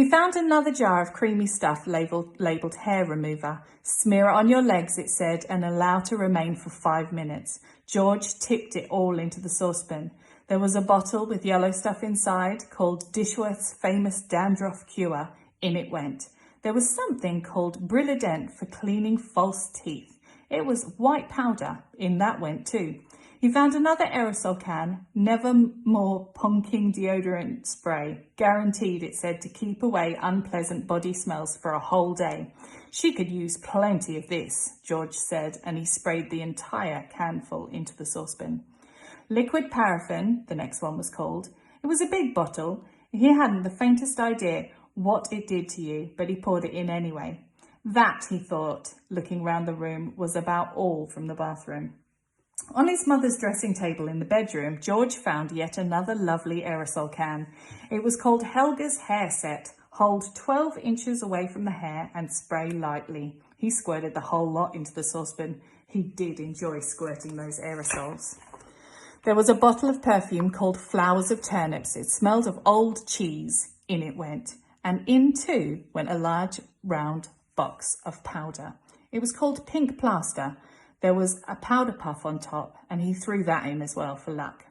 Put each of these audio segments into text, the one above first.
He found another jar of creamy stuff labelled hair remover. Smear it on your legs, it said, and allow to remain for 5 minutes. George tipped it all into the saucepan. There was a bottle with yellow stuff inside called Dishworth's famous dandruff cure. In it went. There was something called Brilladent for cleaning false teeth. It was white powder. In that went too. He found another aerosol can, Nevermore Pumpkin deodorant spray. Guaranteed, it said, to keep away unpleasant body smells for a whole day. She could use plenty of this, George said, and he sprayed the entire canful into the saucepan. Liquid paraffin, the next one was called. It was a big bottle. He hadn't the faintest idea what it did to you, but he poured it in anyway. That, he thought, looking round the room, was about all from the bathroom. On his mother's dressing table in the bedroom, George found yet another lovely aerosol can. It was called Helga's Hair Set. Hold 12 inches away from the hair and spray lightly. He squirted the whole lot into the saucepan. He did enjoy squirting those aerosols. There was a bottle of perfume called Flowers of Turnips. It smelled of old cheese. In it went. And in too went a large round box of powder. It was called Pink Plaster. There was a powder puff on top, and he threw that in as well for luck.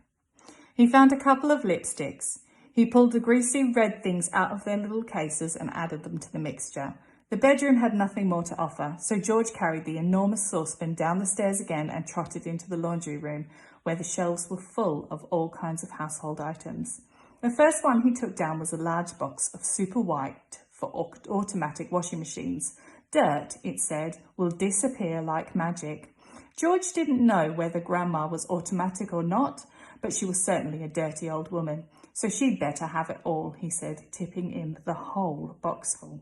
He found a couple of lipsticks. He pulled the greasy red things out of their little cases and added them to the mixture. The bedroom had nothing more to offer, so George carried the enormous saucepan down the stairs again and trotted into the laundry room, where the shelves were full of all kinds of household items. The first one he took down was a large box of super white for automatic washing machines. Dirt, it said, will disappear like magic. George didn't know whether Grandma was automatic or not, but she was certainly a dirty old woman, so she'd better have it all, he said, tipping in the whole boxful.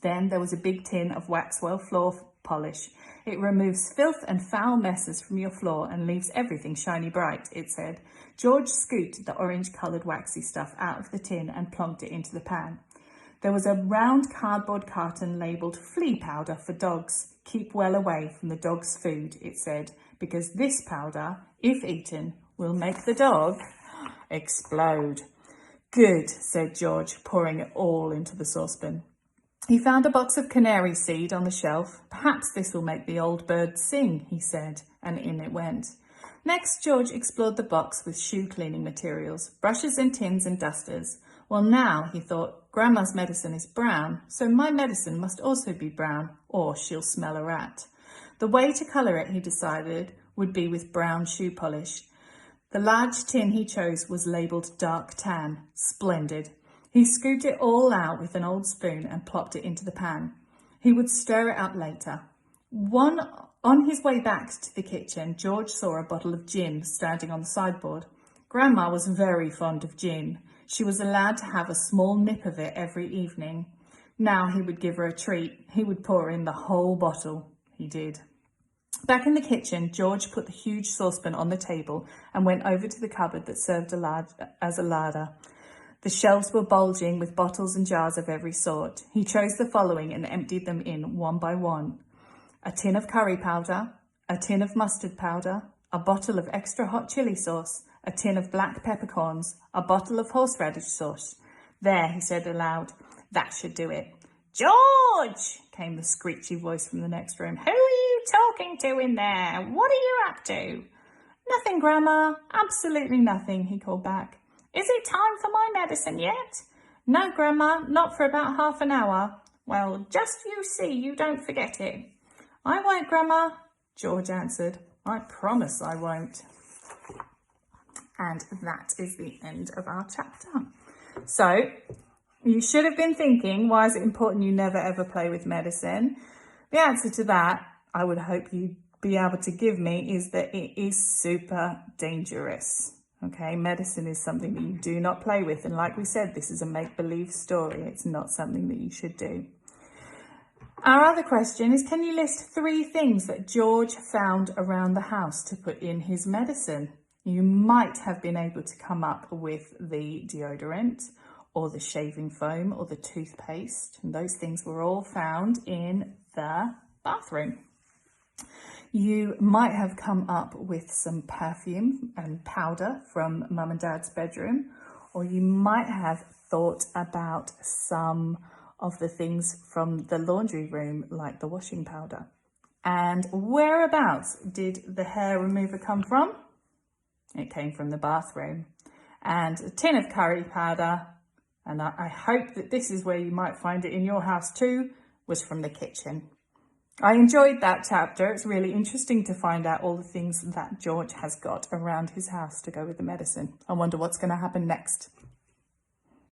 Then there was a big tin of Waxwell floor polish. It removes filth and foul messes from your floor and leaves everything shiny bright, it said. George scooped the orange-coloured waxy stuff out of the tin and plonked it into the pan. There was a round cardboard carton labelled flea powder for dogs. Keep well away from the dog's food, it said, because this powder, if eaten, will make the dog explode. Good, said George, pouring it all into the saucepan. He found a box of canary seed on the shelf. Perhaps this will make the old bird sing, he said, and in it went. Next, George explored the box with shoe cleaning materials, brushes and tins and dusters. Well, now, he thought, Grandma's medicine is brown, so my medicine must also be brown, or she'll smell a rat. The way to colour it, he decided, would be with brown shoe polish. The large tin he chose was labelled dark tan. Splendid. He scooped it all out with an old spoon and plopped it into the pan. He would stir it up later. On his way back to the kitchen, George saw a bottle of gin standing on the sideboard. Grandma was very fond of gin. She was allowed to have a small nip of it every evening. Now he would give her a treat. He would pour in the whole bottle. He did. Back in the kitchen, George put the huge saucepan on the table and went over to the cupboard that served as a larder. The shelves were bulging with bottles and jars of every sort. He chose the following and emptied them in one by one. A tin of curry powder, a tin of mustard powder, a bottle of extra hot chili sauce, a tin of black peppercorns, a bottle of horseradish sauce. There, he said aloud, that should do it. George, came the screechy voice from the next room. Who are you talking to in there? What are you up to? Nothing, Grandma. Absolutely nothing, he called back. Is it time for my medicine yet? No, Grandma, not for about half an hour. Well, just you see you don't forget it. I won't, Grandma, George answered. I promise I won't. And that is the end of our chapter. So, you should have been thinking, why is it important you never ever play with medicine? The answer to that, I would hope you'd be able to give me, is that it is super dangerous. Okay, medicine is something that you do not play with. And like we said, this is a make-believe story. It's not something that you should do. Our other question is, can you list 3 things that George found around the house to put in his medicine? You might have been able to come up with the deodorant or the shaving foam or the toothpaste. And those things were all found in the bathroom. You might have come up with some perfume and powder from Mum and Dad's bedroom, or you might have thought about some of the things from the laundry room, like the washing powder. And whereabouts did the hair remover come from? It came from the bathroom. And a tin of curry powder, and I hope that this is where you might find it in your house too, was from the kitchen. I enjoyed that chapter. It's really interesting to find out all the things that George has got around his house to go with the medicine. I wonder what's going to happen next.